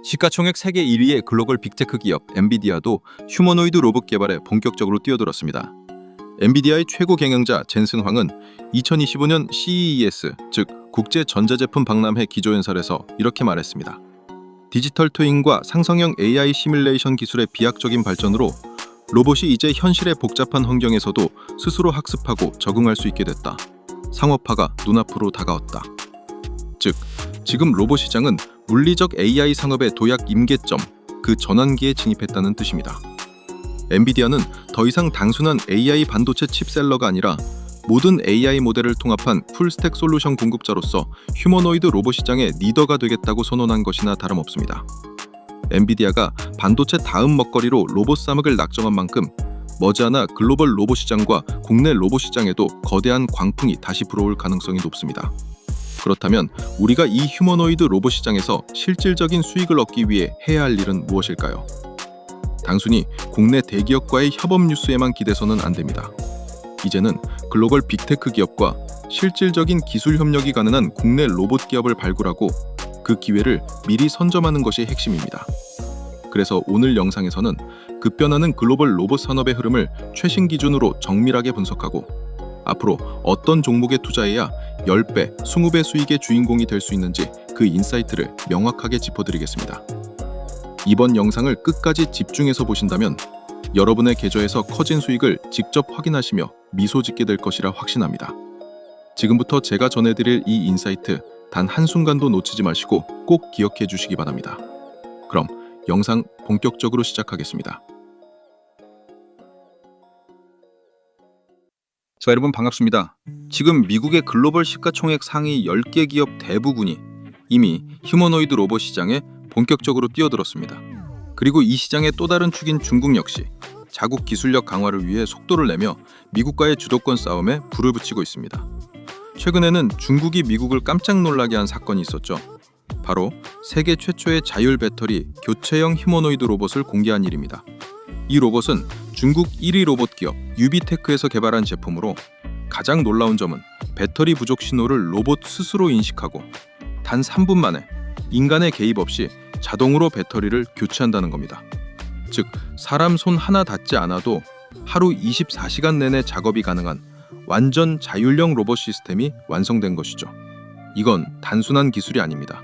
시가총액 세계 1위의 글로벌 빅테크 기업 엔비디아도 휴머노이드 로봇 개발에 본격적으로 뛰어들었습니다. 엔비디아의 최고 경영자 젠슨 황은 2025년 CES, 즉 국제전자제품 박람회 기조연설에서 이렇게 말했습니다. 디지털 트윈과 상성형 AI 시뮬레이션 기술의 비약적인 발전으로 로봇이 이제 현실의 복잡한 환경에서도 스스로 학습하고 적응할 수 있게 됐다. 상업화가 눈앞으로 다가왔다. 즉, 지금 로봇 시장은 물리적 AI 산업의 도약 임계점, 그 전환기에 진입했다는 뜻입니다. 엔비디아는 더 이상 단순한 AI 반도체 칩셀러가 아니라 모든 AI 모델을 통합한 풀스택 솔루션 공급자로서 휴머노이드 로봇 시장의 리더가 되겠다고 선언한 것이나 다름없습니다. 엔비디아가 반도체 다음 먹거리로 로봇 사막을 낙점한 만큼 머지않아 글로벌 로봇 시장과 국내 로봇 시장에도 거대한 광풍이 다시 불어올 가능성이 높습니다. 그렇다면 우리가 이 휴머노이드 로봇 시장에서 실질적인 수익을 얻기 위해 해야 할 일은 무엇일까요? 단순히 국내 대기업과의 협업 뉴스에만 기대서는 안 됩니다. 이제는 글로벌 빅테크 기업과 실질적인 기술 협력이 가능한 국내 로봇 기업을 발굴하고 그 기회를 미리 선점하는 것이 핵심입니다. 그래서 오늘 영상에서는 급변하는 글로벌 로봇 산업의 흐름을 최신 기준으로 정밀하게 분석하고 앞으로 어떤 종목에 투자해야 10배, 20배 수익의 주인공이 될 수 있는지 그 인사이트를 명확하게 짚어드리겠습니다. 이번 영상을 끝까지 집중해서 보신다면 여러분의 계좌에서 커진 수익을 직접 확인하시며 미소 짓게 될 것이라 확신합니다. 지금부터 제가 전해드릴 이 인사이트 단 한순간도 놓치지 마시고 꼭 기억해 주시기 바랍니다. 그럼 영상 본격적으로 시작하겠습니다. 자, 여러분 반갑습니다. 지금 미국의 글로벌 시가총액 상위 10개 기업 대부분이 이미 휴머노이드 로봇 시장에 본격적으로 뛰어들었습니다. 그리고 이 시장의 또 다른 축인 중국 역시 자국 기술력 강화를 위해 속도를 내며 미국과의 주도권 싸움에 불을 붙이고 있습니다. 최근에는 중국이 미국을 깜짝 놀라게 한 사건이 있었죠. 바로 세계 최초의 자율 배터리 교체형 휴머노이드 로봇을 공개한 일입니다. 이 로봇은 중국 1위 로봇 기업 유비테크에서 개발한 제품으로 가장 놀라운 점은 배터리 부족 신호를 로봇 스스로 인식하고 단 3분 만에 인간의 개입 없이 자동으로 배터리를 교체한다는 겁니다. 즉, 사람 손 하나 닿지 않아도 하루 24시간 내내 작업이 가능한 완전 자율형 로봇 시스템이 완성된 것이죠. 이건 단순한 기술이 아닙니다.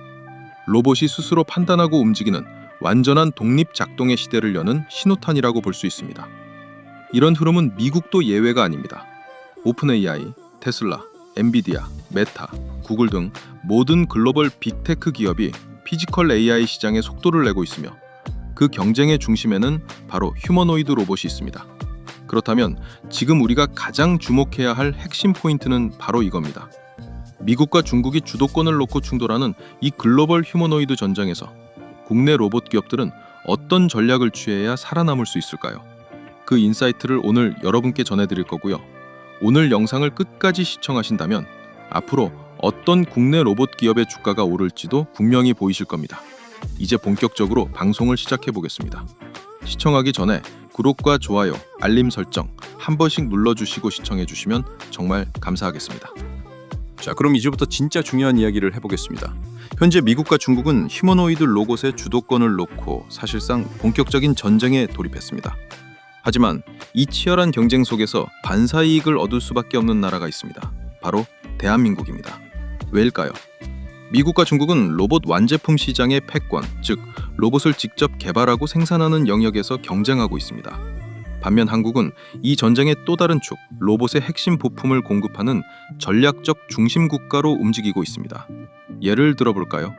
로봇이 스스로 판단하고 움직이는 완전한 독립 작동의 시대를 여는 신호탄이라고 볼 수 있습니다. 이런 흐름은 미국도 예외가 아닙니다. 오픈 AI, 테슬라, 엔비디아, 메타, 구글 등 모든 글로벌 빅테크 기업이 피지컬 AI 시장에 속도를 내고 있으며 그 경쟁의 중심에는 바로 휴머노이드 로봇이 있습니다. 그렇다면 지금 우리가 가장 주목해야 할 핵심 포인트는 바로 이겁니다. 미국과 중국이 주도권을 놓고 충돌하는 이 글로벌 휴머노이드 전쟁에서 국내 로봇 기업들은 어떤 전략을 취해야 살아남을 수 있을까요? 그 인사이트를 오늘 여러분께 전해드릴 거고요. 오늘 영상을 끝까지 시청하신다면 앞으로 어떤 국내 로봇 기업의 주가가 오를지도 분명히 보이실 겁니다. 이제 본격적으로 방송을 시작해 보겠습니다. 시청하기 전에 구독과 좋아요, 알림 설정 한 번씩 눌러주시고 시청해 주시면 정말 감사하겠습니다. 자, 그럼 이제부터 진짜 중요한 이야기를 해보겠습니다. 현재 미국과 중국은 휴머노이드 로봇의 주도권을 놓고 사실상 본격적인 전쟁에 돌입했습니다. 하지만 이 치열한 경쟁 속에서 반사이익을 얻을 수밖에 없는 나라가 있습니다. 바로 대한민국입니다. 왜일까요? 미국과 중국은 로봇 완제품 시장의 패권, 즉 로봇을 직접 개발하고 생산하는 영역에서 경쟁하고 있습니다. 반면 한국은 이 전쟁의 또 다른 축, 로봇의 핵심 부품을 공급하는 전략적 중심 국가로 움직이고 있습니다. 예를 들어볼까요?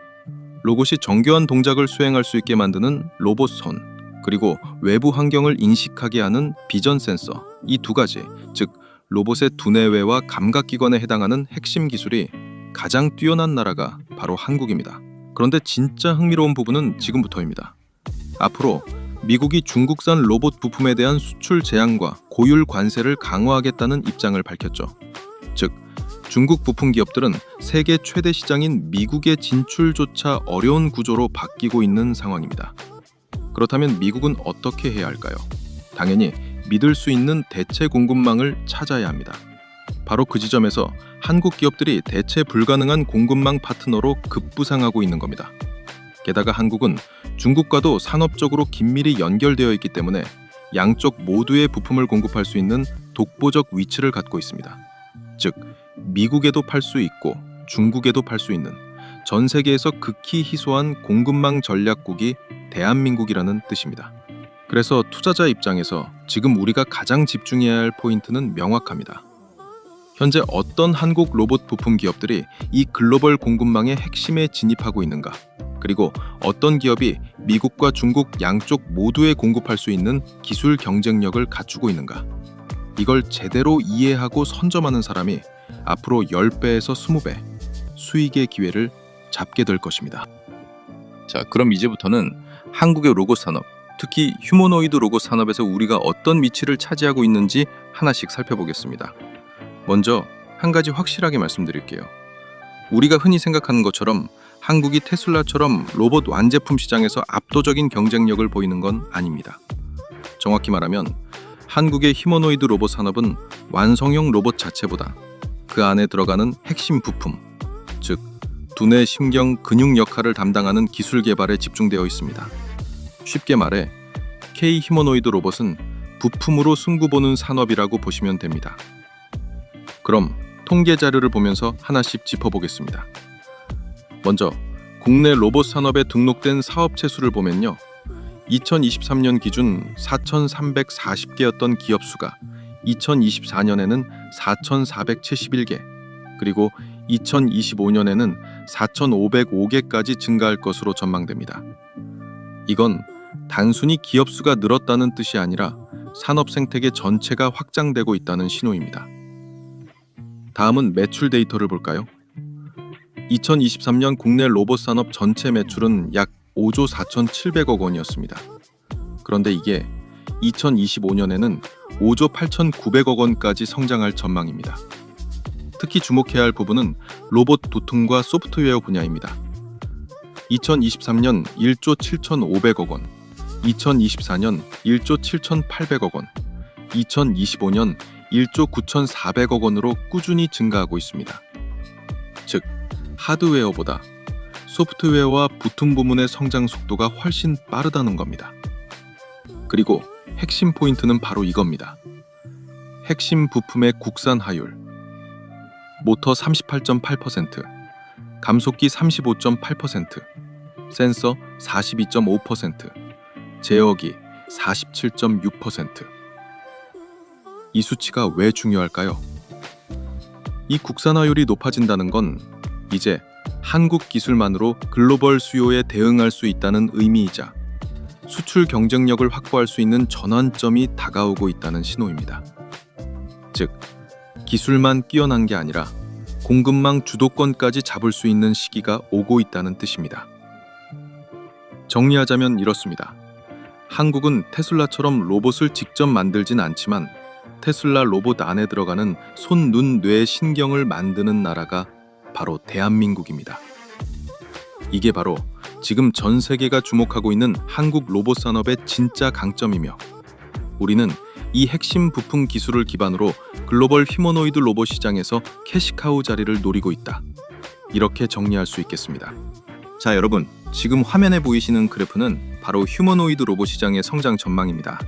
로봇이 정교한 동작을 수행할 수 있게 만드는 로봇 손, 그리고 외부 환경을 인식하게 하는 비전 센서, 이 두 가지, 즉 로봇의 두뇌외와 감각기관에 해당하는 핵심 기술이 가장 뛰어난 나라가 바로 한국입니다. 그런데 진짜 흥미로운 부분은 지금부터입니다. 앞으로 미국이 중국산 로봇 부품에 대한 수출 제한과 고율 관세를 강화하겠다는 입장을 밝혔죠. 즉, 중국 부품 기업들은 세계 최대 시장인 미국의 진출조차 어려운 구조로 바뀌고 있는 상황입니다. 그렇다면 미국은 어떻게 해야 할까요? 당연히 믿을 수 있는 대체 공급망을 찾아야 합니다. 바로 그 지점에서 한국 기업들이 대체 불가능한 공급망 파트너로 급부상하고 있는 겁니다. 게다가 한국은 중국과도 산업적으로 긴밀히 연결되어 있기 때문에 양쪽 모두의 부품을 공급할 수 있는 독보적 위치를 갖고 있습니다. 즉, 미국에도 팔 수 있고 중국에도 팔 수 있는 전 세계에서 극히 희소한 공급망 전략국이 대한민국이라는 뜻입니다. 그래서 투자자 입장에서 지금 우리가 가장 집중해야 할 포인트는 명확합니다. 현재 어떤 한국 로봇 부품 기업들이 이 글로벌 공급망의 핵심에 진입하고 있는가? 그리고 어떤 기업이 미국과 중국 양쪽 모두에 공급할 수 있는 기술 경쟁력을 갖추고 있는가? 이걸 제대로 이해하고 선점하는 사람이 앞으로 10배에서 20배 수익의 기회를 잡게 될 것입니다. 자, 그럼 이제부터는 한국의 로봇 산업, 특히 휴머노이드 로봇 산업에서 우리가 어떤 위치를 차지하고 있는지 하나씩 살펴보겠습니다. 먼저 한 가지 확실하게 말씀드릴게요. 우리가 흔히 생각하는 것처럼 한국이 테슬라처럼 로봇 완제품 시장에서 압도적인 경쟁력을 보이는 건 아닙니다. 정확히 말하면 한국의 휴머노이드 로봇 산업은 완성형 로봇 자체보다 그 안에 들어가는 핵심 부품, 즉 두뇌, 심경, 근육 역할을 담당하는 기술 개발에 집중되어 있습니다. 쉽게 말해 K 휴머노이드 로봇은 부품으로 승부 보는 산업이라고 보시면 됩니다. 그럼 통계 자료를 보면서 하나씩 짚어보겠습니다. 먼저 국내 로봇 산업에 등록된 사업체 수를 보면요. 2023년 기준 4,340개였던 기업 수가 2024년에는 4,471개, 그리고 2025년에는 4,505개까지 증가할 것으로 전망됩니다. 이건 단순히 기업 수가 늘었다는 뜻이 아니라 산업 생태계 전체가 확장되고 있다는 신호입니다. 다음은 매출 데이터를 볼까요? 2023년 국내 로봇 산업 전체 매출은 약 5조 4,700억 원이었습니다. 그런데 이게 2025년에는 5조 8,900억 원까지 성장할 전망입니다. 특히 주목해야 할 부분은 로봇 부품과 소프트웨어 분야입니다. 2023년 1조 7,500억 원, 2024년 1조 7,800억 원, 2025년 1조 9,400억 원으로 꾸준히 증가하고 있습니다. 즉, 하드웨어보다 소프트웨어와 부품 부문의 성장 속도가 훨씬 빠르다는 겁니다. 그리고 핵심 포인트는 바로 이겁니다. 핵심 부품의 국산 하율. 모터 38.8%, 감속기 35.8%, 센서 42.5%, 제어기 47.6%. 이 수치가 왜 중요할까요? 이 국산화율이 높아진다는 건 이제 한국 기술만으로 글로벌 수요에 대응할 수 있다는 의미이자 수출 경쟁력을 확보할 수 있는 전환점이 다가오고 있다는 신호입니다. 즉, 기술만 뛰어난 게 아니라 공급망 주도권까지 잡을 수 있는 시기가 오고 있다는 뜻입니다. 정리하자면 이렇습니다. 한국은 테슬라처럼 로봇을 직접 만들진 않지만 테슬라 로봇 안에 들어가는 손, 눈, 뇌, 신경을 만드는 나라가 바로 대한민국입니다. 이게 바로 지금 전 세계가 주목하고 있는 한국 로봇 산업의 진짜 강점이며 우리는 이 핵심 부품 기술을 기반으로 글로벌 휴머노이드 로봇 시장에서 캐시카우 자리를 노리고 있다. 이렇게 정리할 수 있겠습니다. 자, 여러분, 지금 화면에 보이시는 그래프는 바로 휴머노이드 로봇 시장의 성장 전망입니다.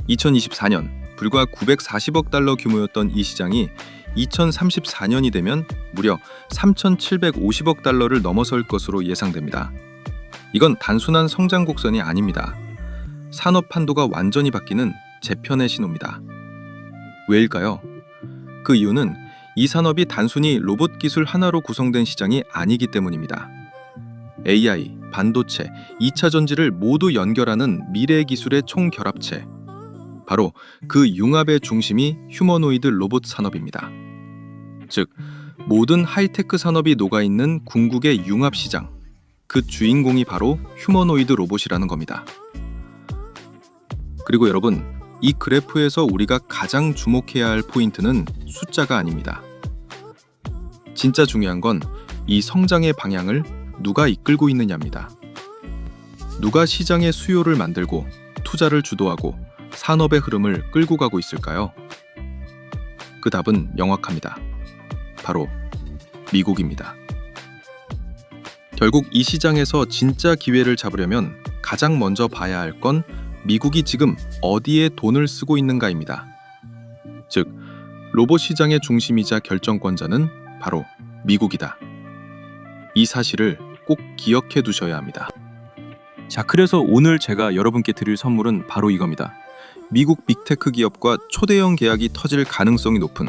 2024년 불과 940억 달러 규모였던 이 시장이 2034년이 되면 무려 3,750억 달러를 넘어설 것으로 예상됩니다. 이건 단순한 성장 곡선이 아닙니다. 산업 판도가 완전히 바뀌는 재편의 신호입니다. 왜일까요? 그 이유는 이 산업이 단순히 로봇 기술 하나로 구성된 시장이 아니기 때문입니다. AI, 반도체, 2차 전지를 모두 연결하는 미래 기술의 총결합체. 바로 그 융합의 중심이 휴머노이드 로봇 산업입니다. 즉, 모든 하이테크 산업이 녹아있는 궁극의 융합 시장. 그 주인공이 바로 휴머노이드 로봇이라는 겁니다. 그리고 여러분, 이 그래프에서 우리가 가장 주목해야 할 포인트는 숫자가 아닙니다. 진짜 중요한 건 이 성장의 방향을 누가 이끌고 있느냐입니다. 누가 시장의 수요를 만들고 투자를 주도하고 산업의 흐름을 끌고 가고 있을까요? 그 답은 명확합니다. 바로 미국입니다. 결국 이 시장에서 진짜 기회를 잡으려면 가장 먼저 봐야 할 건 미국이 지금 어디에 돈을 쓰고 있는가입니다. 즉, 로봇 시장의 중심이자 결정권자는 바로 미국이다. 이 사실을 꼭 기억해 두셔야 합니다. 자, 그래서 오늘 제가 여러분께 드릴 선물은 바로 이겁니다. 미국 빅테크 기업과 초대형 계약이 터질 가능성이 높은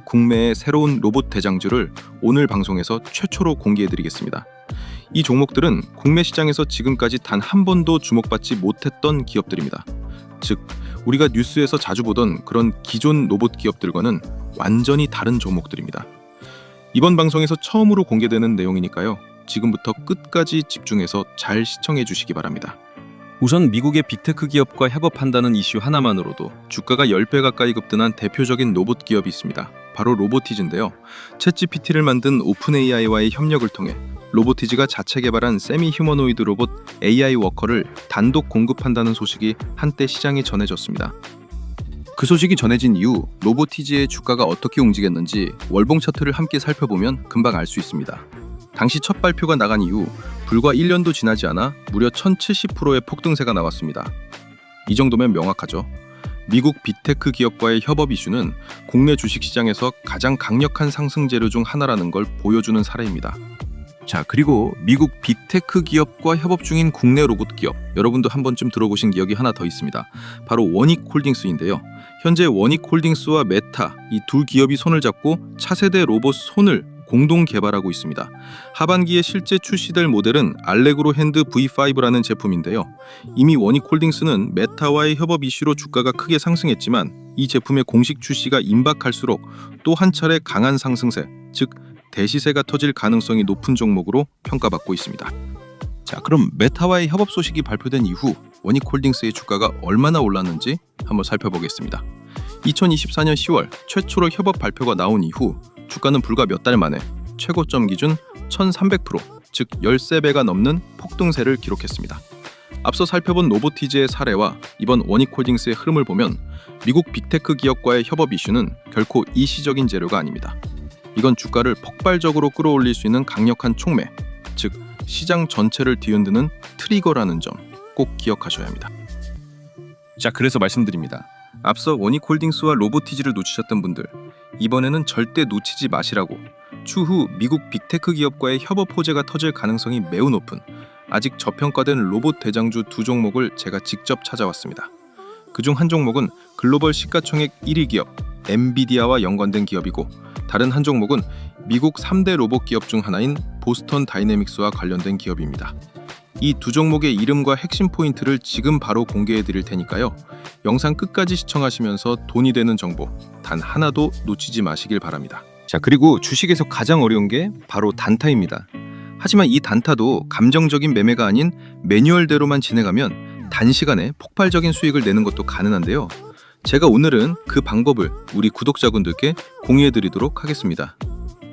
국내의 새로운 로봇 대장주를 오늘 방송에서 최초로 공개해드리겠습니다. 이 종목들은 국내 시장에서 지금까지 단 한 번도 주목받지 못했던 기업들입니다. 즉, 우리가 뉴스에서 자주 보던 그런 기존 로봇 기업들과는 완전히 다른 종목들입니다. 이번 방송에서 처음으로 공개되는 내용이니까요. 지금부터 끝까지 집중해서 잘 시청해 주시기 바랍니다. 우선 미국의 빅테크 기업과 협업한다는 이슈 하나만으로도 주가가 10배 가까이 급등한 대표적인 로봇 기업이 있습니다. 바로 로보티즈인데요. 챗GPT를 만든 오픈AI와의 협력을 통해 로보티즈가 자체 개발한 세미 휴머노이드 로봇 AI 워커를 단독 공급한다는 소식이 한때 시장에 전해졌습니다. 그 소식이 전해진 이후 로보티즈의 주가가 어떻게 움직였는지 월봉 차트를 함께 살펴보면 금방 알 수 있습니다. 당시 첫 발표가 나간 이후 불과 1년도 지나지 않아 무려 1070%의 폭등세가 나왔습니다. 이 정도면 명확하죠. 미국 빅테크 기업과의 협업 이슈는 국내 주식시장에서 가장 강력한 상승 재료 중 하나라는 걸 보여주는 사례입니다. 자, 그리고 미국 빅테크 기업과 협업 중인 국내 로봇 기업, 여러분도 한 번쯤 들어보신 기업이 하나 더 있습니다. 바로 원익홀딩스인데요. 현재 원익홀딩스와 메타, 이 두 기업이 손을 잡고 차세대 로봇 손을 공동 개발하고 있습니다. 하반기에 실제 출시될 모델은 알레그로 핸드 V5라는 제품인데요. 이미 원익홀딩스는 메타와의 협업 이슈로 주가가 크게 상승했지만 이 제품의 공식 출시가 임박할수록 또 한 차례 강한 상승세, 즉 대시세가 터질 가능성이 높은 종목으로 평가받고 있습니다. 자, 그럼 메타와의 협업 소식이 발표된 이후 원익홀딩스의 주가가 얼마나 올랐는지 한번 살펴보겠습니다. 2024년 10월 최초로 협업 발표가 나온 이후 주가는 불과 몇 달 만에 최고점 기준 1300%, 즉 13배가 넘는 폭등세를 기록했습니다. 앞서 살펴본 로보티즈의 사례와 이번 원익홀딩스의 흐름을 보면 미국 빅테크 기업과의 협업 이슈는 결코 일시적인 재료가 아닙니다. 이건 주가를 폭발적으로 끌어올릴 수 있는 강력한 촉매, 즉 시장 전체를 뒤흔드는 트리거라는 점 꼭 기억하셔야 합니다. 자, 그래서 말씀드립니다. 앞서 원익홀딩스와 로보티즈를 놓치셨던 분들, 이번에는 절대 놓치지 마시라고 추후 미국 빅테크 기업과의 협업 호재가 터질 가능성이 매우 높은 아직 저평가된 로봇 대장주 두 종목을 제가 직접 찾아왔습니다. 그중 한 종목은 글로벌 시가총액 1위 기업 엔비디아와 연관된 기업이고, 다른 한 종목은 미국 3대 로봇 기업 중 하나인 보스턴 다이내믹스와 관련된 기업입니다. 이 두 종목의 이름과 핵심 포인트를 지금 바로 공개해 드릴 테니까요. 영상 끝까지 시청하시면서 돈이 되는 정보 단 하나도 놓치지 마시길 바랍니다. 자, 그리고 주식에서 가장 어려운 게 바로 단타입니다. 하지만 이 단타도 감정적인 매매가 아닌 매뉴얼대로만 진행하면 단시간에 폭발적인 수익을 내는 것도 가능한데요. 제가 오늘은 그 방법을 우리 구독자분들께 공유해 드리도록 하겠습니다.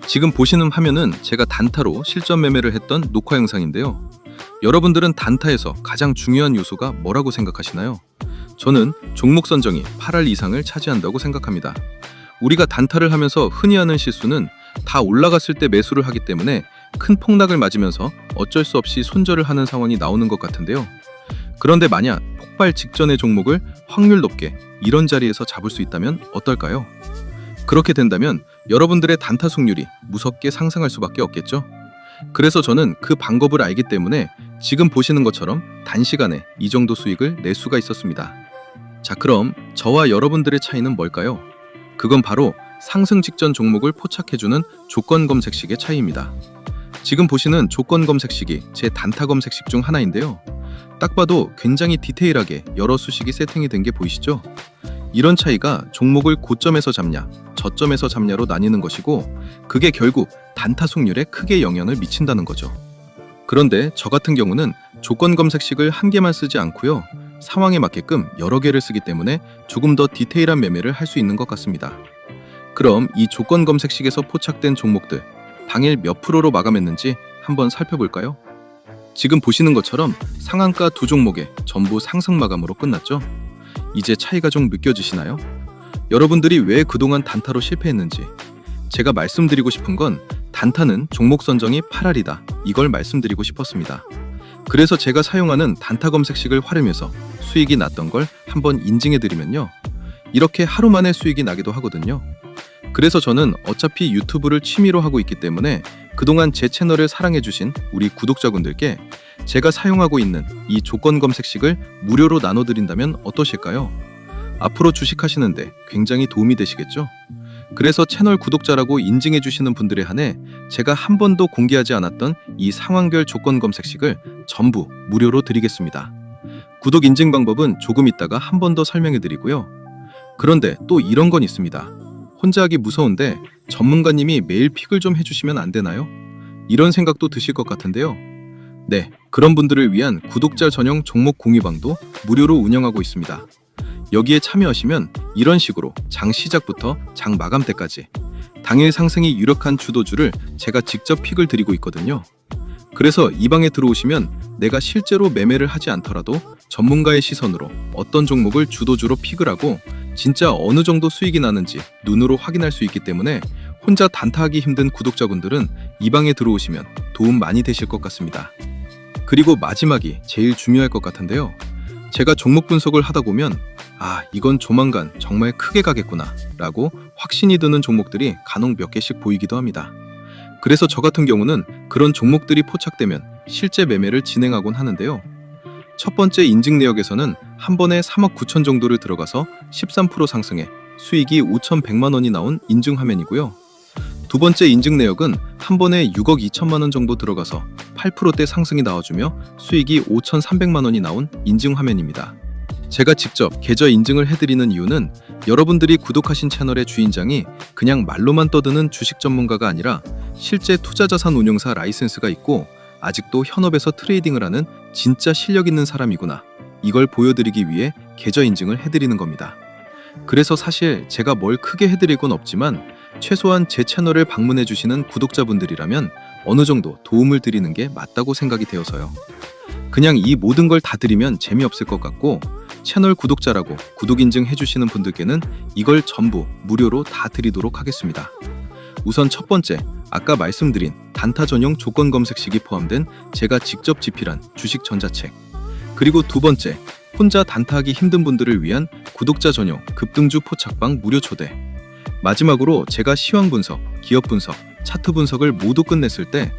지금 보시는 화면은 제가 단타로 실전 매매를 했던 녹화 영상인데요. 여러분들은 단타에서 가장 중요한 요소가 뭐라고 생각하시나요? 저는 종목 선정이 8할 이상을 차지한다고 생각합니다. 우리가 단타를 하면서 흔히 하는 실수는 다 올라갔을 때 매수를 하기 때문에 큰 폭락을 맞으면서 어쩔 수 없이 손절을 하는 상황이 나오는 것 같은데요. 그런데 만약 폭발 직전의 종목을 확률 높게 이런 자리에서 잡을 수 있다면 어떨까요? 그렇게 된다면 여러분들의 단타 승률이 무섭게 상승할 수밖에 없겠죠? 그래서 저는 그 방법을 알기 때문에 지금 보시는 것처럼 단시간에 이 정도 수익을 낼 수가 있었습니다. 자, 그럼 저와 여러분들의 차이는 뭘까요? 그건 바로 상승 직전 종목을 포착해주는 조건 검색식의 차이입니다. 지금 보시는 조건 검색식이 제 단타 검색식 중 하나인데요. 딱 봐도 굉장히 디테일하게 여러 수식이 세팅이 된 게 보이시죠? 이런 차이가 종목을 고점에서 잡냐, 저점에서 잡냐로 나뉘는 것이고, 그게 결국 단타 승률에 크게 영향을 미친다는 거죠. 그런데 저 같은 경우는 조건 검색식을 한 개만 쓰지 않고요. 상황에 맞게끔 여러 개를 쓰기 때문에 조금 더 디테일한 매매를 할 수 있는 것 같습니다. 그럼 이 조건 검색식에서 포착된 종목들, 당일 몇 프로로 마감했는지 한번 살펴볼까요? 지금 보시는 것처럼 상한가 두 종목에 전부 상승 마감으로 끝났죠? 이제 차이가 좀 느껴지시나요? 여러분들이 왜 그동안 단타로 실패했는지, 제가 말씀드리고 싶은 건 단타는 종목 선정이 8알이다. 이걸 말씀드리고 싶었습니다. 그래서 제가 사용하는 단타 검색식을 활용해서 수익이 났던 걸 한번 인증해드리면요. 이렇게 하루 만에 수익이 나기도 하거든요. 그래서 저는 어차피 유튜브를 취미로 하고 있기 때문에 그동안 제 채널을 사랑해주신 우리 구독자분들께 제가 사용하고 있는 이 조건 검색식을 무료로 나눠드린다면 어떠실까요? 앞으로 주식하시는데 굉장히 도움이 되시겠죠? 그래서 채널 구독자라고 인증해주시는 분들에 한해 제가 한 번도 공개하지 않았던 이 상황별 조건 검색식을 전부 무료로 드리겠습니다. 구독 인증 방법은 조금 있다가 한 번 더 설명해드리고요. 그런데 또 이런 건 있습니다. 혼자 하기 무서운데 전문가님이 매일 픽을 좀 해주시면 안 되나요? 이런 생각도 드실 것 같은데요. 네, 그런 분들을 위한 구독자 전용 종목 공유방도 무료로 운영하고 있습니다. 여기에 참여하시면 이런 식으로 장 시작부터 장 마감 때까지 당일 상승이 유력한 주도주를 제가 직접 픽을 드리고 있거든요. 그래서 이 방에 들어오시면 내가 실제로 매매를 하지 않더라도 전문가의 시선으로 어떤 종목을 주도주로 픽을 하고 진짜 어느 정도 수익이 나는지 눈으로 확인할 수 있기 때문에 혼자 단타하기 힘든 구독자분들은 이 방에 들어오시면 도움 많이 되실 것 같습니다. 그리고 마지막이 제일 중요할 것 같은데요. 제가 종목 분석을 하다 보면 이건 조만간 정말 크게 가겠구나 라고 확신이 드는 종목들이 간혹 몇 개씩 보이기도 합니다. 그래서 저 같은 경우는 그런 종목들이 포착되면 실제 매매를 진행하곤 하는데요. 첫 번째 인증 내역에서는 한 번에 3억 9천 정도를 들어가서 13% 상승해 수익이 5,100만 원이 나온 인증 화면이고요. 두 번째 인증 내역은 한 번에 6억 2천만 원 정도 들어가서 8%대 상승이 나와주며 수익이 5,300만 원이 나온 인증 화면입니다. 제가 직접 계좌 인증을 해드리는 이유는 여러분들이 구독하신 채널의 주인장이 그냥 말로만 떠드는 주식 전문가가 아니라 실제 투자자산 운용사 라이센스가 있고 아직도 현업에서 트레이딩을 하는 진짜 실력 있는 사람이구나. 이걸 보여드리기 위해 계좌 인증을 해드리는 겁니다. 그래서 사실 제가 뭘 크게 해드릴 건 없지만 최소한 제 채널을 방문해주시는 구독자분들이라면 어느 정도 도움을 드리는 게 맞다고 생각이 되어서요. 그냥 이 모든 걸 다 드리면 재미없을 것 같고 채널 구독자라고 구독 인증 해주시는 분들께는 이걸 전부 무료로 다 드리도록 하겠습니다. 우선 첫 번째, 아까 말씀드린 단타 전용 조건 검색식이 포함된 제가 직접 집필한 주식 전자책. 그리고 두 번째, 혼자 단타하기 힘든 분들을 위한 구독자 전용 급등주 포착방 무료 초대. 마지막으로 제가 시황 분석, 기업 분석, 차트 분석을 모두 끝냈을 때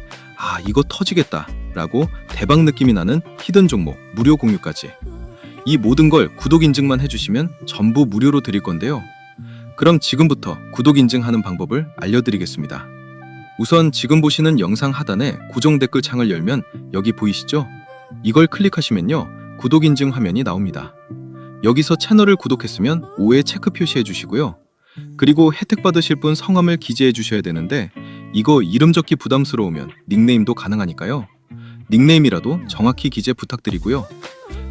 이거 터지겠다 라고 대박 느낌이 나는 히든 종목 무료 공유까지. 이 모든 걸 구독 인증만 해주시면 전부 무료로 드릴 건데요. 그럼 지금부터 구독 인증하는 방법을 알려드리겠습니다. 우선 지금 보시는 영상 하단에 고정 댓글 창을 열면 여기 보이시죠? 이걸 클릭하시면요. 구독 인증 화면이 나옵니다. 여기서 채널을 구독했으면 5에 체크 표시해 주시고요. 그리고 혜택 받으실 분 성함을 기재해 주셔야 되는데 이거 이름 적기 부담스러우면 닉네임도 가능하니까요. 닉네임이라도 정확히 기재 부탁드리고요.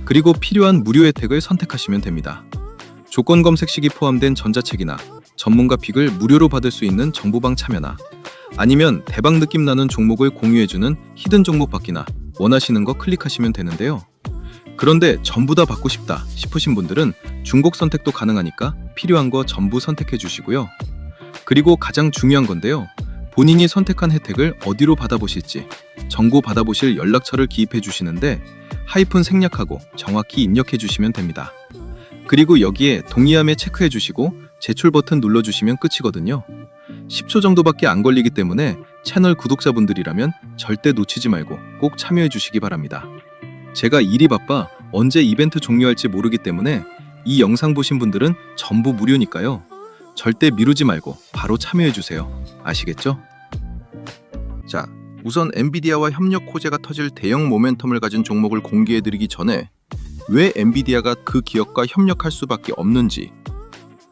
그리고 필요한 무료 혜택을 선택하시면 됩니다. 조건 검색식이 포함된 전자책이나 전문가 픽을 무료로 받을 수 있는 정보방 참여나 아니면 대박 느낌 나는 종목을 공유해주는 히든 종목 받기나 원하시는 거 클릭하시면 되는데요. 그런데 전부 다 받고 싶다 싶으신 분들은 중복 선택도 가능하니까 필요한 거 전부 선택해 주시고요. 그리고 가장 중요한 건데요. 본인이 선택한 혜택을 어디로 받아보실지 정보 받아보실 연락처를 기입해 주시는데 하이픈 생략하고 정확히 입력해 주시면 됩니다. 그리고 여기에 동의함에 체크해 주시고 제출 버튼 눌러주시면 끝이거든요. 10초 정도밖에 안 걸리기 때문에 채널 구독자분들이라면 절대 놓치지 말고 꼭 참여해 주시기 바랍니다. 제가 일이 바빠 언제 이벤트 종료할지 모르기 때문에 이 영상 보신 분들은 전부 무료니까요. 절대 미루지 말고 바로 참여해 주세요. 아시겠죠? 자, 우선 엔비디아와 협력 호재가 터질 대형 모멘텀을 가진 종목을 공개해드리기 전에 왜 엔비디아가 그 기업과 협력할 수밖에 없는지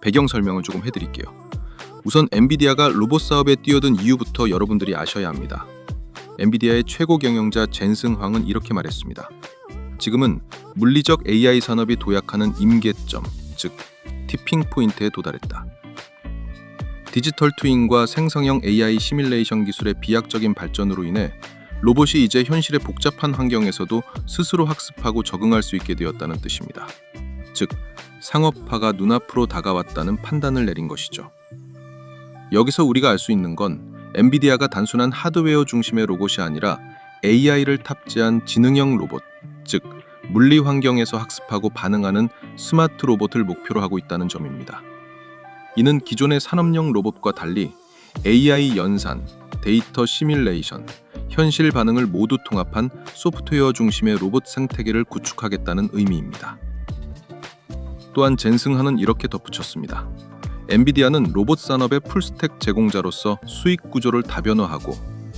배경 설명을 조금 해드릴게요. 우선 엔비디아가 로봇 사업에 뛰어든 이유부터 여러분들이 아셔야 합니다. 엔비디아의 최고 경영자 젠슨 황은 이렇게 말했습니다. 지금은 물리적 AI 산업이 도약하는 임계점, 즉 티핑 포인트에 도달했다. 디지털 트윈과 생성형 AI 시뮬레이션 기술의 비약적인 발전으로 인해 로봇이 이제 현실의 복잡한 환경에서도 스스로 학습하고 적응할 수 있게 되었다는 뜻입니다. 즉, 상업화가 눈앞으로 다가왔다는 판단을 내린 것이죠. 여기서 우리가 알 수 있는 건 엔비디아가 단순한 하드웨어 중심의 로봇이 아니라 AI를 탑재한 지능형 로봇, 즉 물리 환경에서 학습하고 반응하는 스마트 로봇을 목표로 하고 있다는 점입니다. 이는 기존의 산업용 로봇과 달리 AI 연산, 데이터 시뮬레이션, 현실 반응을 모두 통합한 소프트웨어 중심의 로봇 생태계를 구축하겠다는 의미입니다. 또한 젠승헌은 이렇게 덧붙였습니다. 엔비디아는 로봇 산업의 풀스택 제공자로서 수익 구조를 다변화하고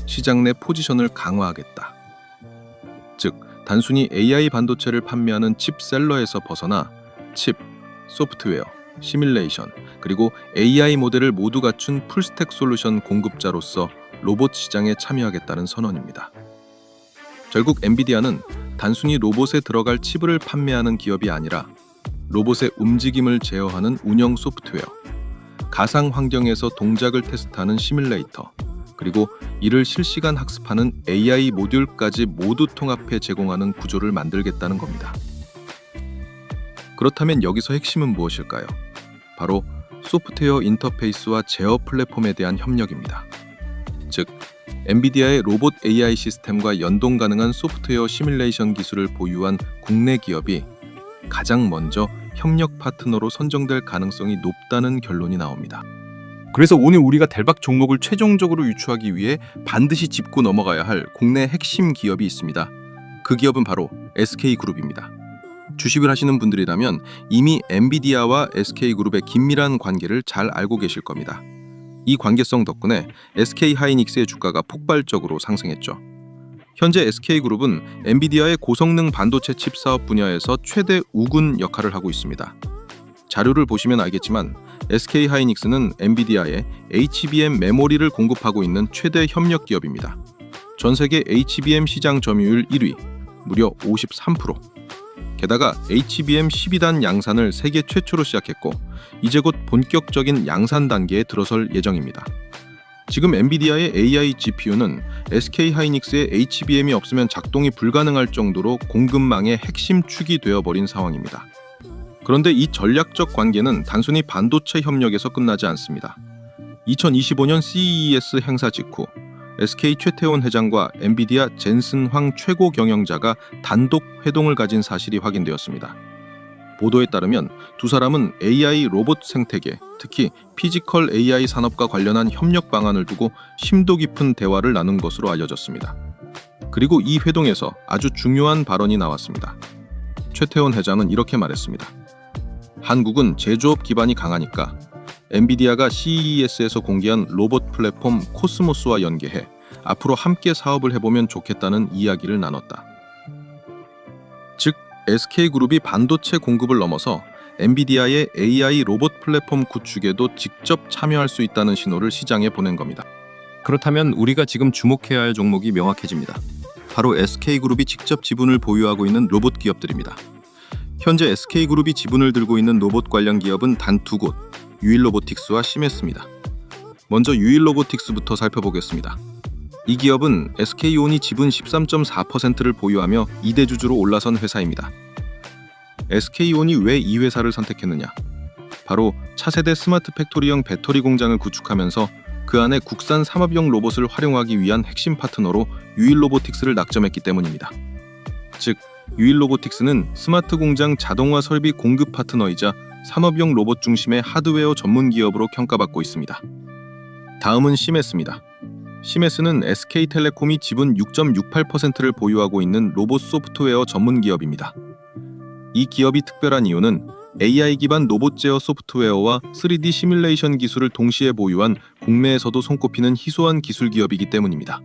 시장 내 포지션을 강화하겠다. 즉, 단순히 AI 반도체를 판매하는 칩셀러에서 벗어나 칩, 소프트웨어, 시뮬레이션, 그리고 AI 모델을 모두 갖춘 풀스택 솔루션 공급자로서 로봇 시장에 참여하겠다는 선언입니다. 결국 엔비디아는 단순히 로봇에 들어갈 칩을 판매하는 기업이 아니라 로봇의 움직임을 제어하는 운영 소프트웨어, 가상 환경에서 동작을 테스트하는 시뮬레이터, 그리고 이를 실시간 학습하는 AI 모듈까지 모두 통합해 제공하는 구조를 만들겠다는 겁니다. 그렇다면 여기서 핵심은 무엇일까요? 바로 소프트웨어 인터페이스와 제어 플랫폼에 대한 협력입니다. 즉, 엔비디아의 로봇 AI 시스템과 연동 가능한 소프트웨어 시뮬레이션 기술을 보유한 국내 기업이 가장 먼저 협력 파트너로 선정될 가능성이 높다는 결론이 나옵니다. 그래서 오늘 우리가 델박 종목을 최종적으로 유추하기 위해 반드시 짚고 넘어가야 할 국내 핵심 기업이 있습니다. 그 기업은 바로 SK그룹입니다. 주식을 하시는 분들이라면 이미 엔비디아와 SK그룹의 긴밀한 관계를 잘 알고 계실 겁니다. 이 관계성 덕분에 SK하이닉스의 주가가 폭발적으로 상승했죠. 현재 SK그룹은 엔비디아의 고성능 반도체 칩 사업 분야에서 최대 우군 역할을 하고 있습니다. 자료를 보시면 알겠지만 SK하이닉스는 엔비디아에 HBM 메모리를 공급하고 있는 최대 협력 기업입니다. 전 세계 HBM 시장 점유율 1위, 무려 53%. 게다가 HBM 12단 양산을 세계 최초로 시작했고 이제 곧 본격적인 양산 단계에 들어설 예정입니다. 지금 엔비디아의 AI GPU는 SK하이닉스의 HBM이 없으면 작동이 불가능할 정도로 공급망의 핵심 축이 되어버린 상황입니다. 그런데 이 전략적 관계는 단순히 반도체 협력에서 끝나지 않습니다. 2025년 CES 행사 직후 SK 최태원 회장과 엔비디아 젠슨황 최고 경영자가 단독 회동을 가진 사실이 확인되었습니다. 보도에 따르면 두 사람은 AI 로봇 생태계, 특히 피지컬 AI 산업과 관련한 협력 방안을 두고 심도 깊은 대화를 나눈 것으로 알려졌습니다. 그리고 이 회동에서 아주 중요한 발언이 나왔습니다. 최태원 회장은 이렇게 말했습니다. 한국은 제조업 기반이 강하니까 엔비디아가 CES에서 공개한 로봇 플랫폼 코스모스와 연계해 앞으로 함께 사업을 해보면 좋겠다는 이야기를 나눴다. 즉, SK그룹이 반도체 공급을 넘어서 엔비디아의 AI 로봇 플랫폼 구축에도 직접 참여할 수 있다는 신호를 시장에 보낸 겁니다. 그렇다면 우리가 지금 주목해야 할 종목이 명확해집니다. 바로 SK그룹이 직접 지분을 보유하고 있는 로봇 기업들입니다. 현재 SK그룹이 지분을 들고 있는 로봇 관련 기업은 단 두 곳, 유일로보틱스와 시메스입니다. 먼저 유일로보틱스부터 살펴보겠습니다. 이 기업은 SK온이 지분 13.4%를 보유하며 2대 주주로 올라선 회사입니다. SK온이 왜 이 회사를 선택했느냐? 바로 차세대 스마트 팩토리형 배터리 공장을 구축하면서 그 안에 국산 산업용 로봇을 활용하기 위한 핵심 파트너로 유일로보틱스를 낙점했기 때문입니다. 즉, 유일로보틱스는 스마트 공장 자동화 설비 공급 파트너이자 산업용 로봇 중심의 하드웨어 전문 기업으로 평가받고 있습니다. 다음은 시메스입니다. 시메스는 SK텔레콤이 지분 6.68%를 보유하고 있는 로봇 소프트웨어 전문 기업입니다. 이 기업이 특별한 이유는 AI 기반 로봇 제어 소프트웨어와 3D 시뮬레이션 기술을 동시에 보유한 국내에서도 손꼽히는 희소한 기술 기업이기 때문입니다.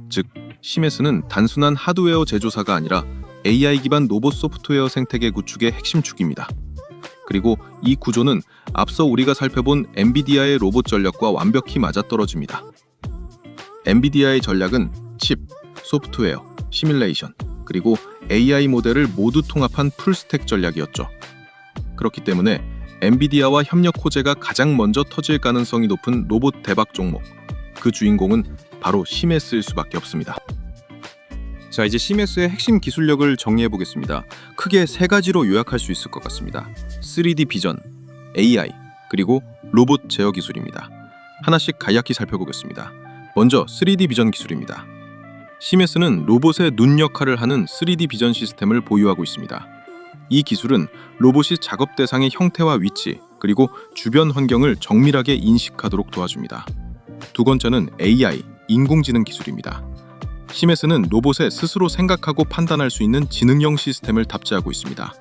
즉, 시메스는 단순한 하드웨어 제조사가 아니라 AI 기반 로봇 소프트웨어 생태계 구축의 핵심 축입니다. 그리고 이 구조는 앞서 우리가 살펴본 엔비디아의 로봇 전략과 완벽히 맞아떨어집니다. 엔비디아의 전략은 칩, 소프트웨어, 시뮬레이션, 그리고 AI 모델을 모두 통합한 풀스택 전략이었죠. 그렇기 때문에 엔비디아와 협력 호재가 가장 먼저 터질 가능성이 높은 로봇 대박 종목, 그 주인공은 바로 시메스일 수밖에 없습니다. 자, 이제 시메스의 핵심 기술력을 정리해 보겠습니다. 크게 세 가지로 요약할 수 있을 것 같습니다. 3D 비전, AI, 그리고 로봇 제어 기술입니다. 하나씩 간략히 살펴보겠습니다. 먼저 3D 비전 기술입니다. 시메스는 로봇의 눈 역할을 하는 3D 비전 시스템을 보유하고 있습니다. 이 기술은 로봇이 작업 대상의 형태와 위치, 그리고 주변 환경을 정밀하게 인식하도록 도와줍니다. 두 번째는 AI, 인공지능 기술입니다. 시메스는 로봇에 스스로 생각하고 판단할 수 있는 지능형 시스템을 탑재하고 있습니다.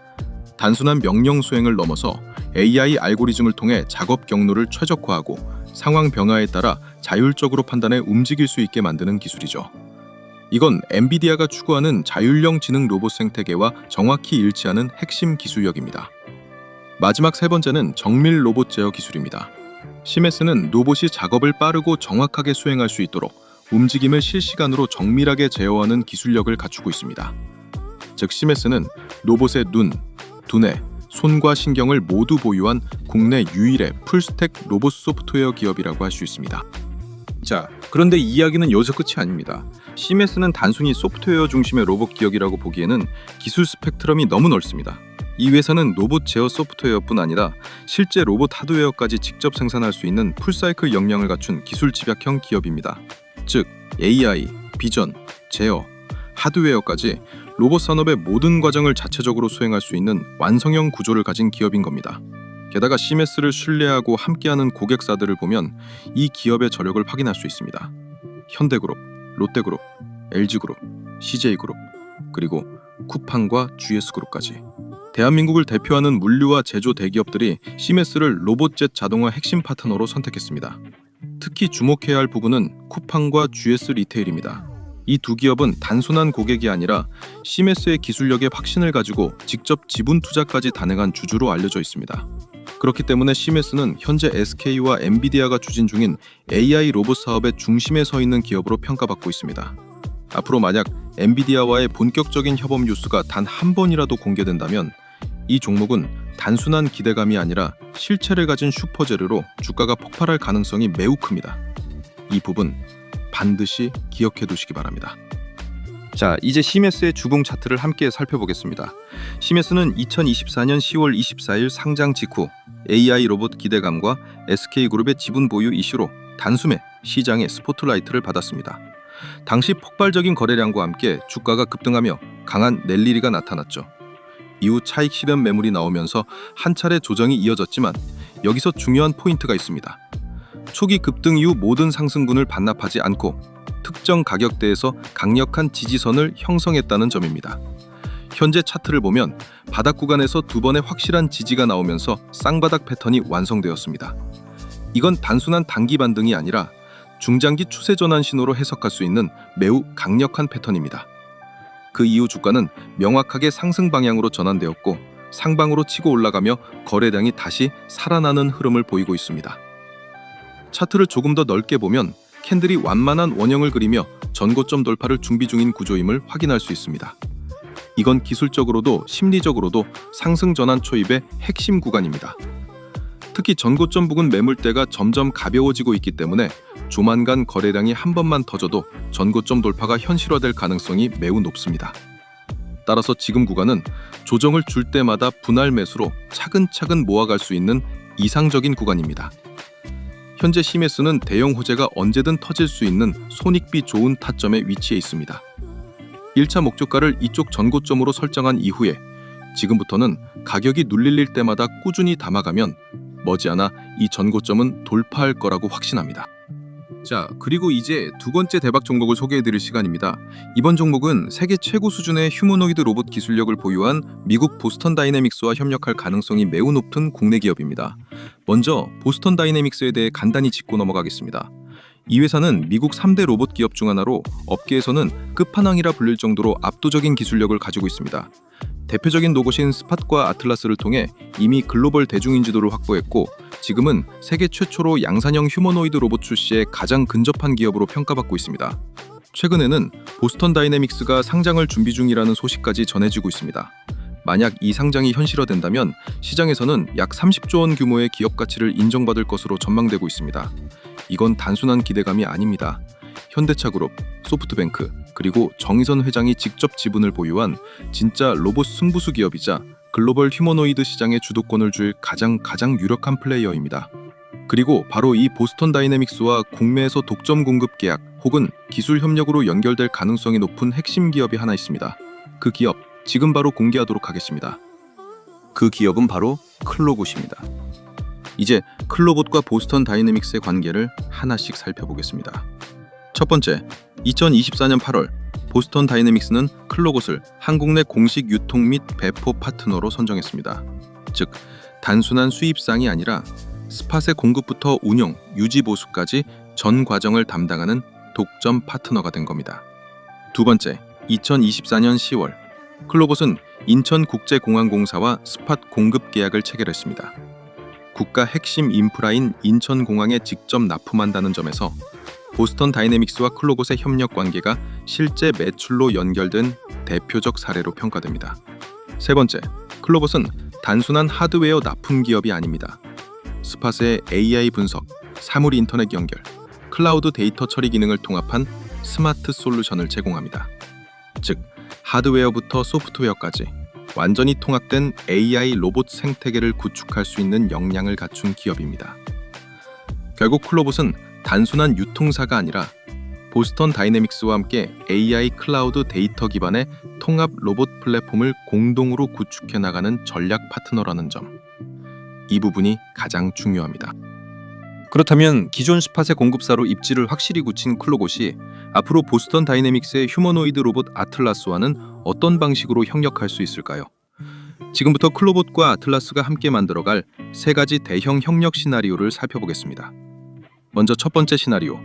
단순한 명령 수행을 넘어서 AI 알고리즘을 통해 작업 경로를 최적화하고 상황 변화에 따라 자율적으로 판단해 움직일 수 있게 만드는 기술이죠. 이건 엔비디아가 추구하는 자율형 지능 로봇 생태계와 정확히 일치하는 핵심 기술력입니다. 마지막 세 번째는 정밀 로봇 제어 기술입니다. 시메스는 로봇이 작업을 빠르고 정확하게 수행할 수 있도록 움직임을 실시간으로 정밀하게 제어하는 기술력을 갖추고 있습니다. 즉 시메스는 로봇의 눈, 두뇌, 손과 신경을 모두 보유한 국내 유일의 풀스택 로봇 소프트웨어 기업이라고 할 수 있습니다. 자, 그런데 이야기는 여기서 끝이 아닙니다. 시메스는 단순히 소프트웨어 중심의 로봇 기업이라고 보기에는 기술 스펙트럼이 너무 넓습니다. 이 회사는 로봇 제어 소프트웨어뿐 아니라 실제 로봇 하드웨어까지 직접 생산할 수 있는 풀사이클 역량을 갖춘 기술 집약형 기업입니다. 즉, AI, 비전, 제어, 하드웨어까지 로봇 산업의 모든 과정을 자체적으로 수행할 수 있는 완성형 구조를 가진 기업인 겁니다. 게다가 시메스를 신뢰하고 함께하는 고객사들을 보면 이 기업의 저력을 확인할 수 있습니다. 현대그룹, 롯데그룹, LG그룹, CJ그룹, 그리고 쿠팡과 GS그룹까지. 대한민국을 대표하는 물류와 제조 대기업들이 시메스를 로봇젯 자동화 핵심 파트너로 선택했습니다. 특히 주목해야 할 부분은 쿠팡과 GS 리테일입니다. 이 두 기업은 단순한 고객이 아니라 시메스의 기술력에 확신을 가지고 직접 지분 투자까지 단행한 주주로 알려져 있습니다. 그렇기 때문에 시메스는 현재 SK와 엔비디아가 추진 중인 AI 로봇 사업의 중심에 서 있는 기업으로 평가받고 있습니다. 앞으로 만약 엔비디아와의 본격적인 협업 뉴스가 단 한 번이라도 공개된다면 이 종목은 단순한 기대감이 아니라 실체를 가진 슈퍼재료로 주가가 폭발할 가능성이 매우 큽니다. 이 부분 반드시 기억해 두시기 바랍니다. 자, 이제 시메스의 주봉 차트를 함께 살펴보겠습니다. 시메스는 2024년 10월 24일 상장 직후 AI 로봇 기대감과 SK그룹의 지분 보유 이슈로 단숨에 시장의 스포트라이트를 받았습니다. 당시 폭발적인 거래량과 함께 주가가 급등하며 강한 랠리가 나타났죠. 이후 차익 실현 매물이 나오면서 한 차례 조정이 이어졌지만 여기서 중요한 포인트가 있습니다. 초기 급등 이후 모든 상승분을 반납하지 않고 특정 가격대에서 강력한 지지선을 형성했다는 점입니다. 현재 차트를 보면 바닥 구간에서 두 번의 확실한 지지가 나오면서 쌍바닥 패턴이 완성되었습니다. 이건 단순한 단기 반등이 아니라 중장기 추세 전환 신호로 해석할 수 있는 매우 강력한 패턴입니다. 그 이후 주가는 명확하게 상승 방향으로 전환되었고 상방으로 치고 올라가며 거래량이 다시 살아나는 흐름을 보이고 있습니다. 차트를 조금 더 넓게 보면 캔들이 완만한 원형을 그리며 전고점 돌파를 준비 중인 구조임을 확인할 수 있습니다. 이건 기술적으로도 심리적으로도 상승 전환 초입의 핵심 구간입니다. 특히 전고점 부근 매물대가 점점 가벼워지고 있기 때문에 조만간 거래량이 한 번만 터져도 전고점 돌파가 현실화될 가능성이 매우 높습니다. 따라서 지금 구간은 조정을 줄 때마다 분할 매수로 차근차근 모아갈 수 있는 이상적인 구간입니다. 현재 시메스는 대형 호재가 언제든 터질 수 있는 손익비 좋은 타점에 위치해 있습니다. 1차 목표가를 이쪽 전고점으로 설정한 이후에 지금부터는 가격이 눌릴 때마다 꾸준히 담아가면 머지않아 이 전고점은 돌파할 거라고 확신합니다. 자, 그리고 이제 두 번째 대박 종목을 소개해드릴 시간입니다. 이번 종목은 세계 최고 수준의 휴머노이드 로봇 기술력을 보유한 미국 보스턴 다이내믹스와 협력할 가능성이 매우 높은 국내 기업입니다. 먼저 보스턴 다이내믹스에 대해 간단히 짚고 넘어가겠습니다. 이 회사는 미국 3대 로봇 기업 중 하나로 업계에서는 끝판왕이라 불릴 정도로 압도적인 기술력을 가지고 있습니다. 대표적인 로봇인 스팟과 아틀라스를 통해 이미 글로벌 대중인지도를 확보했고 지금은 세계 최초로 양산형 휴머노이드 로봇 출시에 가장 근접한 기업으로 평가받고 있습니다. 최근에는 보스턴 다이내믹스가 상장을 준비 중이라는 소식까지 전해지고 있습니다. 만약 이 상장이 현실화된다면 시장에서는 약 30조 원 규모의 기업 가치를 인정받을 것으로 전망되고 있습니다. 이건 단순한 기대감이 아닙니다. 현대차그룹, 소프트뱅크, 그리고 정의선 회장이 직접 지분을 보유한 진짜 로봇 승부수 기업이자 글로벌 휴머노이드 시장의 주도권을 줄 가장 유력한 플레이어입니다. 그리고 바로 이 보스턴 다이내믹스와 국내에서 독점 공급 계약 혹은 기술 협력으로 연결될 가능성이 높은 핵심 기업이 하나 있습니다. 그 기업 지금 바로 공개하도록 하겠습니다. 그 기업은 바로 클로봇입니다. 이제 클로봇과 보스턴 다이내믹스의 관계를 하나씩 살펴보겠습니다. 첫 번째, 2024년 8월 보스턴 다이내믹스는 클로봇을 한국 내 공식 유통 및 배포 파트너로 선정했습니다. 즉, 단순한 수입상이 아니라 스팟의 공급부터 운영, 유지 보수까지 전 과정을 담당하는 독점 파트너가 된 겁니다. 두 번째, 2024년 10월 클로봇은 인천국제공항공사와 스팟 공급 계약을 체결했습니다. 국가 핵심 인프라인 인천공항에 직접 납품한다는 점에서 보스턴 다이내믹스와 클로봇의 협력 관계가 실제 매출로 연결된 대표적 사례로 평가됩니다. 세 번째, 클로봇은 단순한 하드웨어 납품 기업이 아닙니다. 스팟의 AI 분석, 사물 인터넷 연결, 클라우드 데이터 처리 기능을 통합한 스마트 솔루션을 제공합니다. 즉, 하드웨어부터 소프트웨어까지 완전히 통합된 AI 로봇 생태계를 구축할 수 있는 역량을 갖춘 기업입니다. 결국 클로봇은 단순한 유통사가 아니라 보스턴 다이내믹스와 함께 AI 클라우드 데이터 기반의 통합 로봇 플랫폼을 공동으로 구축해 나가는 전략 파트너라는 점. 이 부분이 가장 중요합니다. 그렇다면 기존 스팟의 공급사로 입지를 확실히 굳힌 클로봇이 앞으로 보스턴 다이내믹스의 휴머노이드 로봇 아틀라스와는 어떤 방식으로 협력할 수 있을까요? 지금부터 클로봇과 아틀라스가 함께 만들어갈 세 가지 대형 협력 시나리오를 살펴보겠습니다. 먼저 첫 번째 시나리오,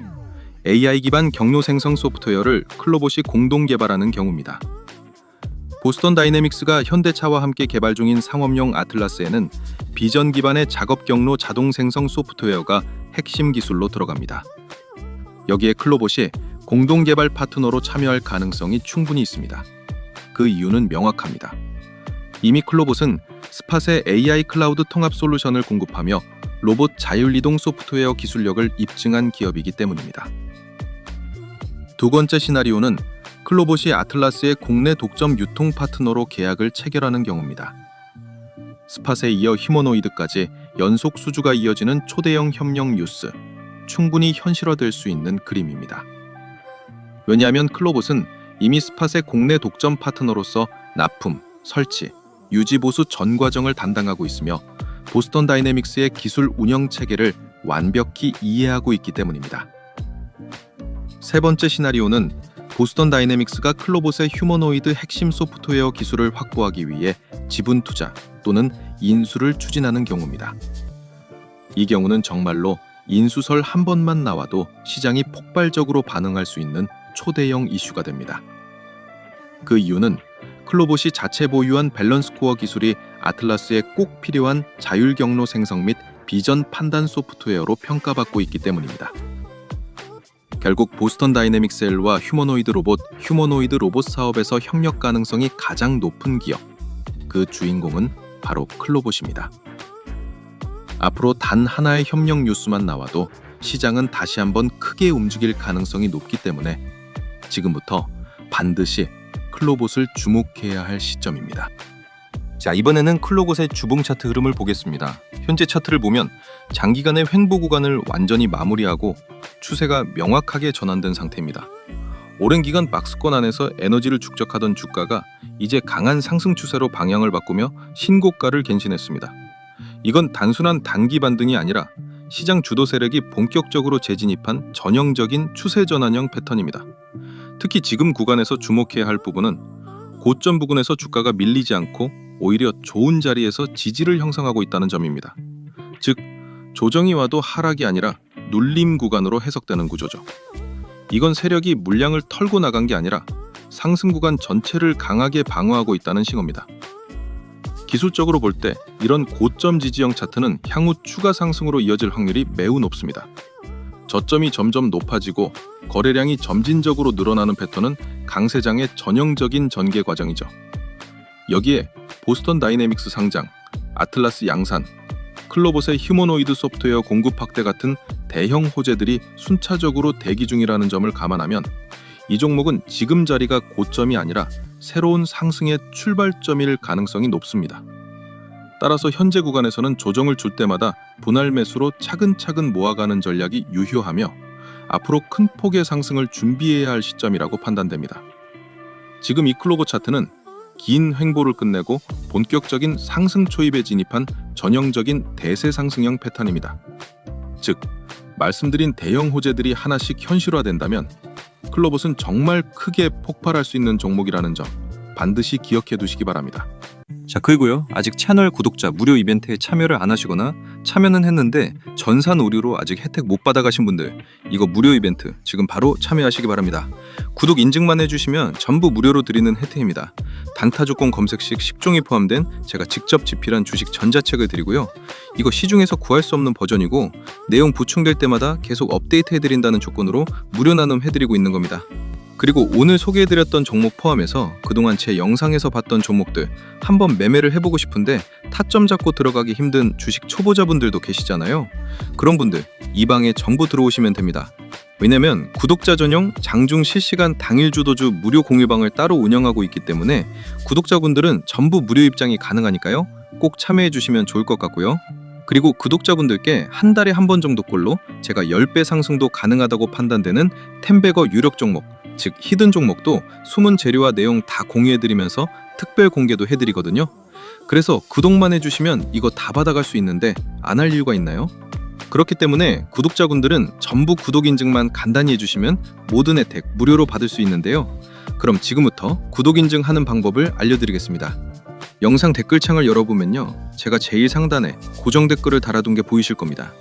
AI 기반 경로 생성 소프트웨어를 클로봇이 공동 개발하는 경우입니다. 보스턴 다이내믹스가 현대차와 함께 개발 중인 상업용 아틀라스에는 비전 기반의 작업 경로 자동 생성 소프트웨어가 핵심 기술로 들어갑니다. 여기에 클로봇이 공동 개발 파트너로 참여할 가능성이 충분히 있습니다. 그 이유는 명확합니다. 이미 클로봇은 스팟의 AI 클라우드 통합 솔루션을 공급하며 로봇 자율이동 소프트웨어 기술력을 입증한 기업이기 때문입니다. 두 번째 시나리오는 클로봇이 아틀라스의 국내 독점 유통 파트너로 계약을 체결하는 경우입니다. 스팟에 이어 휴머노이드까지 연속 수주가 이어지는 초대형 협력 뉴스, 충분히 현실화될 수 있는 그림입니다. 왜냐하면 클로봇은 이미 스팟의 국내 독점 파트너로서 납품, 설치, 유지 보수 전 과정을 담당하고 있으며 보스턴 다이내믹스의 기술 운영 체계를 완벽히 이해하고 있기 때문입니다. 세 번째 시나리오는 보스턴 다이내믹스가 클로봇의 휴머노이드 핵심 소프트웨어 기술을 확보하기 위해 지분 투자 또는 인수를 추진하는 경우입니다. 이 경우는 정말로 인수설 한 번만 나와도 시장이 폭발적으로 반응할 수 있는 초대형 이슈가 됩니다. 그 이유는 클로봇이 자체 보유한 밸런스 코어 기술이 아틀라스에 꼭 필요한 자율 경로 생성 및 비전 판단 소프트웨어로 평가받고 있기 때문입니다. 결국 보스턴 다이내믹스 L와 휴머노이드 로봇 사업에서 협력 가능성이 가장 높은 기업, 그 주인공은 바로 클로봇입니다. 앞으로 단 하나의 협력 뉴스만 나와도 시장은 다시 한번 크게 움직일 가능성이 높기 때문에 지금부터 반드시 클로봇을 주목해야 할 시점입니다. 자, 이번에는 클로봇의 주봉 차트 흐름을 보겠습니다. 현재 차트를 보면 장기간의 횡보 구간을 완전히 마무리하고 추세가 명확하게 전환된 상태입니다. 오랜 기간 박스권 안에서 에너지를 축적하던 주가가 이제 강한 상승 추세로 방향을 바꾸며 신고가를 갱신했습니다. 이건 단순한 단기 반등이 아니라 시장 주도 세력이 본격적으로 재진입한 전형적인 추세 전환형 패턴입니다. 특히 지금 구간에서 주목해야 할 부분은 고점 부근에서 주가가 밀리지 않고 오히려 좋은 자리에서 지지를 형성하고 있다는 점입니다. 즉, 조정이 와도 하락이 아니라 눌림 구간으로 해석되는 구조죠. 이건 세력이 물량을 털고 나간 게 아니라 상승 구간 전체를 강하게 방어하고 있다는 신호입니다. 기술적으로 볼 때 이런 고점 지지형 차트는 향후 추가 상승으로 이어질 확률이 매우 높습니다. 저점이 점점 높아지고 거래량이 점진적으로 늘어나는 패턴은 강세장의 전형적인 전개 과정이죠. 여기에 보스턴 다이내믹스 상장, 아틀라스 양산, 클로봇의 휴머노이드 소프트웨어 공급 확대 같은 대형 호재들이 순차적으로 대기 중이라는 점을 감안하면 이 종목은 지금 자리가 고점이 아니라 새로운 상승의 출발점일 가능성이 높습니다. 따라서 현재 구간에서는 조정을 줄 때마다 분할 매수로 차근차근 모아가는 전략이 유효하며 앞으로 큰 폭의 상승을 준비해야 할 시점이라고 판단됩니다. 지금 이 클로버 차트는 긴 횡보를 끝내고 본격적인 상승 초입에 진입한 전형적인 대세 상승형 패턴입니다. 즉, 말씀드린 대형 호재들이 하나씩 현실화된다면 클로봇은 정말 크게 폭발할 수 있는 종목이라는 점 반드시 기억해 두시기 바랍니다. 자, 그리고요, 아직 채널 구독자 무료 이벤트에 참여를 안 하시거나 참여는 했는데 전산 오류로 아직 혜택 못 받아가신 분들, 이거 무료 이벤트 지금 바로 참여하시기 바랍니다. 구독 인증만 해주시면 전부 무료로 드리는 혜택입니다. 단타 조건 검색 시 10종이 포함된 제가 직접 집필한 주식 전자책을 드리고요. 이거 시중에서 구할 수 없는 버전이고 내용 보충될 때마다 계속 업데이트 해드린다는 조건으로 무료 나눔 해드리고 있는 겁니다. 그리고 오늘 소개해드렸던 종목 포함해서 그동안 제 영상에서 봤던 종목들 한번 매매를 해보고 싶은데 타점 잡고 들어가기 힘든 주식 초보자분들도 계시잖아요. 그런 분들 이 방에 전부 들어오시면 됩니다. 왜냐면 구독자 전용 장중 실시간 당일 주도주 무료 공유방을 따로 운영하고 있기 때문에 구독자분들은 전부 무료 입장이 가능하니까요. 꼭 참여해 주시면 좋을 것 같고요. 그리고 구독자분들께 한 달에 한 번 정도꼴로 제가 10배 상승도 가능하다고 판단되는 텐베거 유력 종목, 즉 히든 종목도 숨은 재료와 내용 다 공유해드리면서 특별 공개도 해드리거든요. 그래서 구독만 해주시면 이거 다 받아갈 수 있는데 안 할 이유가 있나요? 그렇기 때문에 구독자분들은 전부 구독 인증만 간단히 해주시면 모든 혜택 무료로 받을 수 있는데요. 그럼 지금부터 구독 인증하는 방법을 알려드리겠습니다. 영상 댓글창을 열어보면요, 제가 제일 상단에 고정 댓글을 달아둔 게 보이실 겁니다.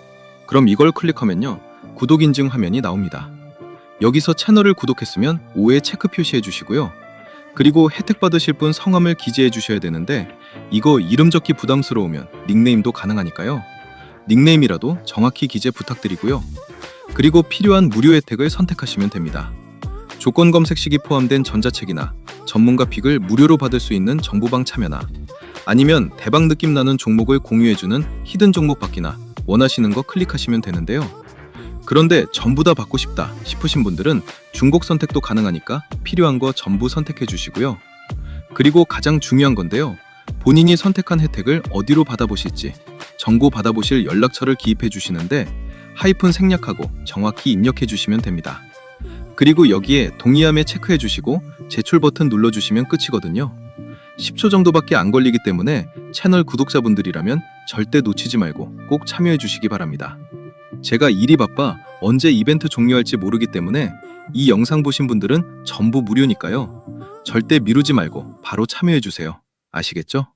그럼 이걸 클릭하면요, 구독 인증 화면이 나옵니다. 여기서 채널을 구독했으면 5에 체크 표시해 주시고요. 그리고 혜택 받으실 분 성함을 기재해 주셔야 되는데 이거 이름 적기 부담스러우면 닉네임도 가능하니까요. 닉네임이라도 정확히 기재 부탁드리고요. 그리고 필요한 무료 혜택을 선택하시면 됩니다. 조건 검색 시기 포함된 전자책이나 전문가 픽을 무료로 받을 수 있는 정보방 참여나 아니면 대박 느낌 나는 종목을 공유해주는 히든 종목 받기나 원하시는 거 클릭하시면 되는데요. 그런데 전부 다 받고 싶다 싶으신 분들은 중복 선택도 가능하니까 필요한 거 전부 선택해 주시고요. 그리고 가장 중요한 건데요. 본인이 선택한 혜택을 어디로 받아보실지 정보 받아보실 연락처를 기입해 주시는데 하이픈 생략하고 정확히 입력해 주시면 됩니다. 그리고 여기에 동의함에 체크해 주시고 제출 버튼 눌러주시면 끝이거든요. 10초 정도밖에 안 걸리기 때문에 채널 구독자분들이라면 절대 놓치지 말고 꼭 참여해 주시기 바랍니다. 제가 일이 바빠 언제 이벤트 종료할지 모르기 때문에 이 영상 보신 분들은 전부 무료니까요. 절대 미루지 말고 바로 참여해 주세요. 아시겠죠?